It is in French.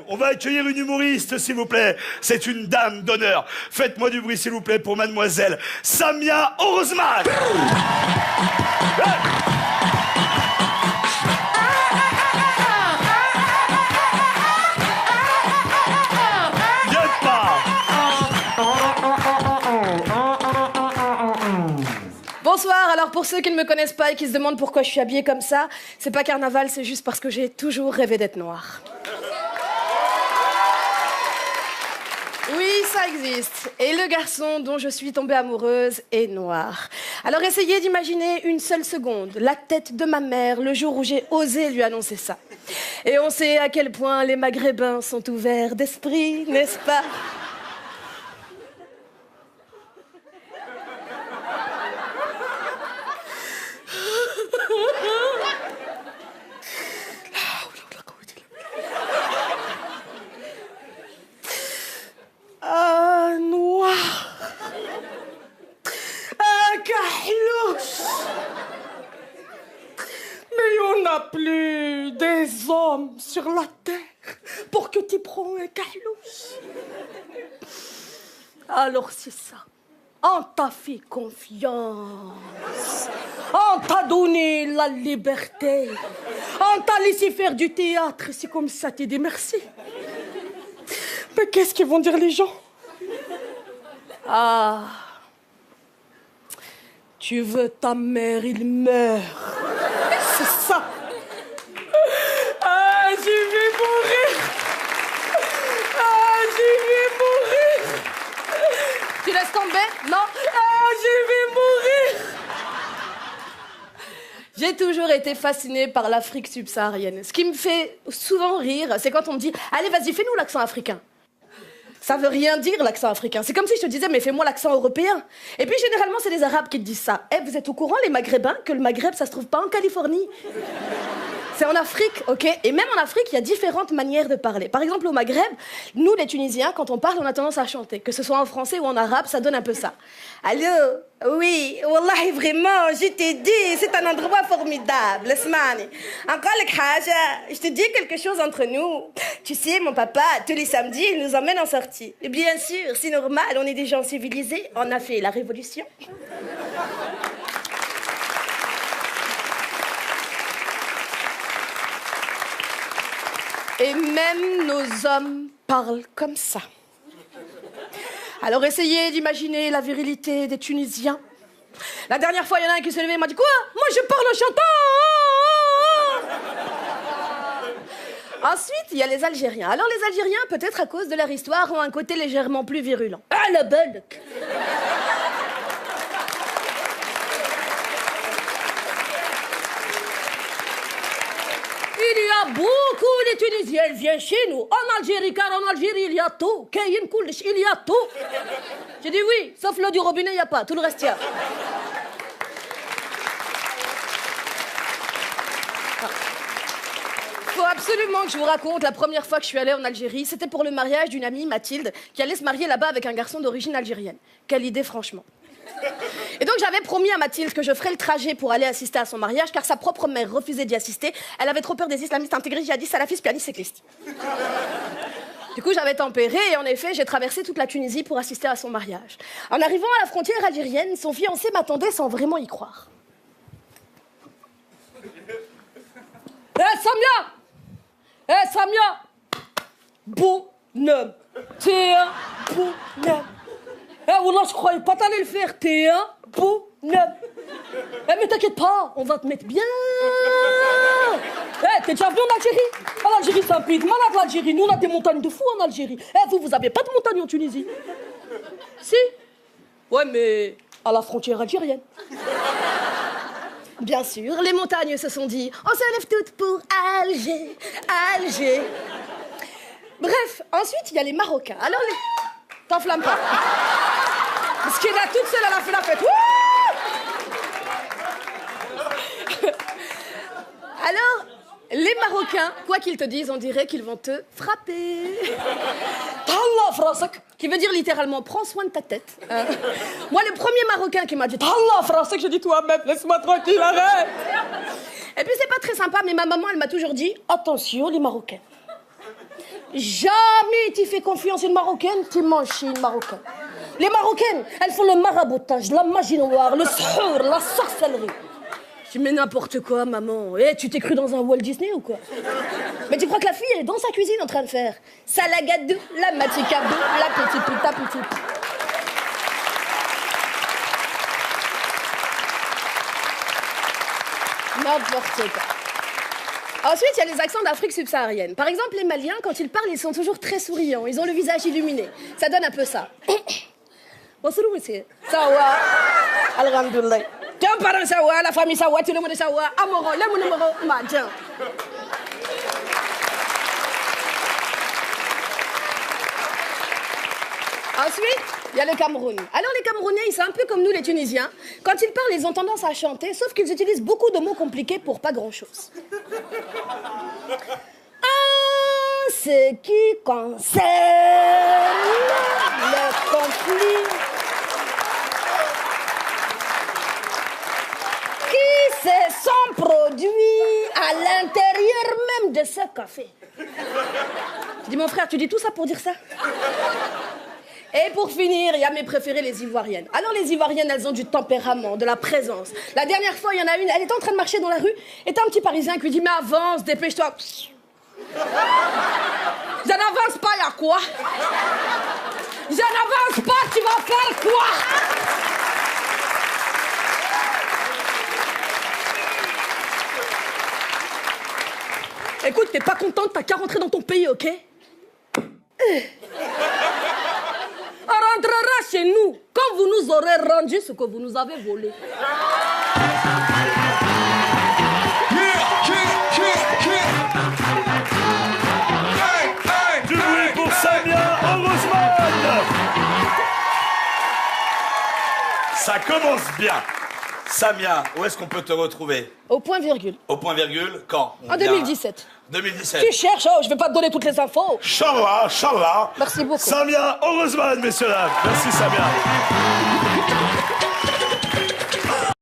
on va accueillir une humoriste, s'il vous plaît. C'est une dame d'honneur. Faites-moi du bruit, s'il vous plaît, pour mademoiselle Samia Orozman. Bonsoir, alors pour ceux qui ne me connaissent pas et qui se demandent pourquoi je suis habillée comme ça, c'est pas carnaval, c'est juste parce que j'ai toujours rêvé d'être noire. Oui, ça existe. Et le garçon dont je suis tombée amoureuse est noir. Alors essayez d'imaginer une seule seconde la tête de ma mère le jour où j'ai osé lui annoncer ça. Et on sait à quel point les Maghrébins sont ouverts d'esprit, n'est-ce pas ? Noir. Un kahlouche. Mais on n'a plus des hommes sur la terre pour que tu prends un kahlouche. Alors c'est ça. On t'a fait confiance. On t'a donné la liberté. On t'a laissé faire du théâtre. C'est comme ça, t'es dit merci. Mais qu'est-ce qu'ils vont dire les gens? Ah, tu veux ta mère, il meurt. C'est ça. Ah, je vais mourir. Ah, je vais mourir. Tu laisses tomber? Non? Ah, je vais mourir. J'ai toujours été fascinée par l'Afrique subsaharienne. Ce qui me fait souvent rire, c'est quand on me dit « Allez, vas-y, fais-nous l'accent africain ». Ça veut rien dire, l'accent africain. C'est comme si je te disais, mais fais-moi l'accent européen. Et puis, généralement, c'est les Arabes qui te disent ça. Eh, vous êtes au courant, les Maghrébins, que le Maghreb, ça se trouve pas en Californie? C'est en Afrique, ok? Et même en Afrique, il y a différentes manières de parler. Par exemple, au Maghreb, nous, les Tunisiens, quand on parle, on a tendance à chanter. Que ce soit en français ou en arabe, ça donne un peu ça. Allô? Oui, wallahi, vraiment, je t'ai dit, c'est un endroit formidable. Smani. Encore le khaja, je te dis quelque chose entre nous. Tu sais, mon papa, tous les samedis, il nous emmène en sortie. Et bien sûr, c'est normal, on est des gens civilisés. On a fait la révolution. Et même nos hommes parlent comme ça. Alors essayez d'imaginer la virilité des Tunisiens. La dernière fois, il y en a un qui s'est levé et m'a dit « Quoi? Moi, je parle en chantant !» Ensuite, il y a les Algériens. Alors les Algériens, peut-être à cause de leur histoire, ont un côté légèrement plus virulent. Ah, la belle! Il y a beaucoup de Tunisiens, ils viennent chez nous. En Algérie, car en Algérie, il y a tout. Il y a tout. J'ai dit oui, sauf l'eau du robinet, il n'y a pas. Tout le reste, il y a. Il faut absolument que je vous raconte la première fois que je suis allée en Algérie. C'était pour le mariage d'une amie, Mathilde, qui allait se marier là-bas avec un garçon d'origine algérienne. Quelle idée, franchement. Et donc j'avais promis à Mathilde que je ferais le trajet pour aller assister à son mariage, car sa propre mère refusait d'y assister. Elle avait trop peur des islamistes intégrés, djihadistes, salafistes, pianistes, cyclistes. Du coup, j'avais tempéré et en effet, j'ai traversé toute la Tunisie pour assister à son mariage. En arrivant à la frontière algérienne, son fiancé m'attendait sans vraiment y croire. Samia! Samia! Bonhomme! T'es un bonhomme! Wallah, je croyais pas t'allais le faire. T'es un bonhomme. Mais t'inquiète pas, on va te mettre bien. T'es déjà venu en Algérie? En Algérie, c'est un pays de malade, l'Algérie. Nous, on a des montagnes de fous en Algérie. Vous avez pas de montagnes en Tunisie? Si? Ouais, mais à la frontière algérienne. Bien sûr, les montagnes se sont dit on se lève toutes pour Alger, Alger. Bref, ensuite, il y a les Marocains. Alors, les... T'enflamme pas. Parce qu'elle est toute seule, elle a fait la fête. Alors, les Marocains, quoi qu'ils te disent, on dirait qu'ils vont te frapper. Tallah frasek, qui veut dire littéralement prends soin de ta tête. Moi, le premier Marocain qui m'a dit Tallah frasek, j'ai dit toi-même, laisse-moi tranquille, arrête. Et puis c'est pas très sympa, mais ma maman, elle m'a toujours dit attention les Marocains. Jamais tu fais confiance à une Marocaine, tu manges chez une Marocaine. Les Marocaines, elles font le maraboutage, la magie noire, le sihir, la sorcellerie. Tu mets n'importe quoi, maman. Eh, tu t'es cru dans un Walt Disney ou quoi? Mais tu crois que la fille, elle est dans sa cuisine en train de faire salagadou, la maticabou, la petite pita petite. N'importe quoi. Ensuite, il y a les accents d'Afrique subsaharienne. Par exemple, les Maliens, quand ils parlent, ils sont toujours très souriants. Ils ont le visage illuminé. Ça donne un peu ça. Bonsoir, monsieur. Sawa. Alhamdulillah. Tiens, parents Sawa, la famille Sawa, tout le monde Sawa. Amoro, le numéro, tiens. Ensuite, il y a le Cameroun. Alors les Camerounais, ils sont un peu comme nous les Tunisiens. Quand ils parlent, ils ont tendance à chanter, sauf qu'ils utilisent beaucoup de mots compliqués pour pas grand-chose. En ce qui concerne le conflit qui se sont produits à l'intérieur même de ce café. Je dis, mon frère, tu dis tout ça pour dire ça? Et pour finir, il y a mes préférées, les Ivoiriennes. Alors les Ivoiriennes, elles ont du tempérament, de la présence. La dernière fois, il y en a une, elle était en train de marcher dans la rue, et t'as un petit Parisien qui lui dit, mais avance, dépêche-toi. Je n'avance pas, y'a quoi? Je n'avance pas, tu vas faire quoi? Écoute, t'es pas contente, t'as qu'à rentrer dans ton pays, ok? On rentrera chez nous quand vous nous aurez rendu ce que vous nous avez volé. Du bruit pour Samia Orosman. Ça commence bien. Samia, où est-ce qu'on peut te retrouver? Au point virgule. Au point virgule, quand? En 2017. 2017. Tu cherches, oh, je vais pas te donner toutes les infos. Inch'Allah, Inch'Allah. Merci beaucoup. Samia Orosman, messieurs dames. Merci Samia.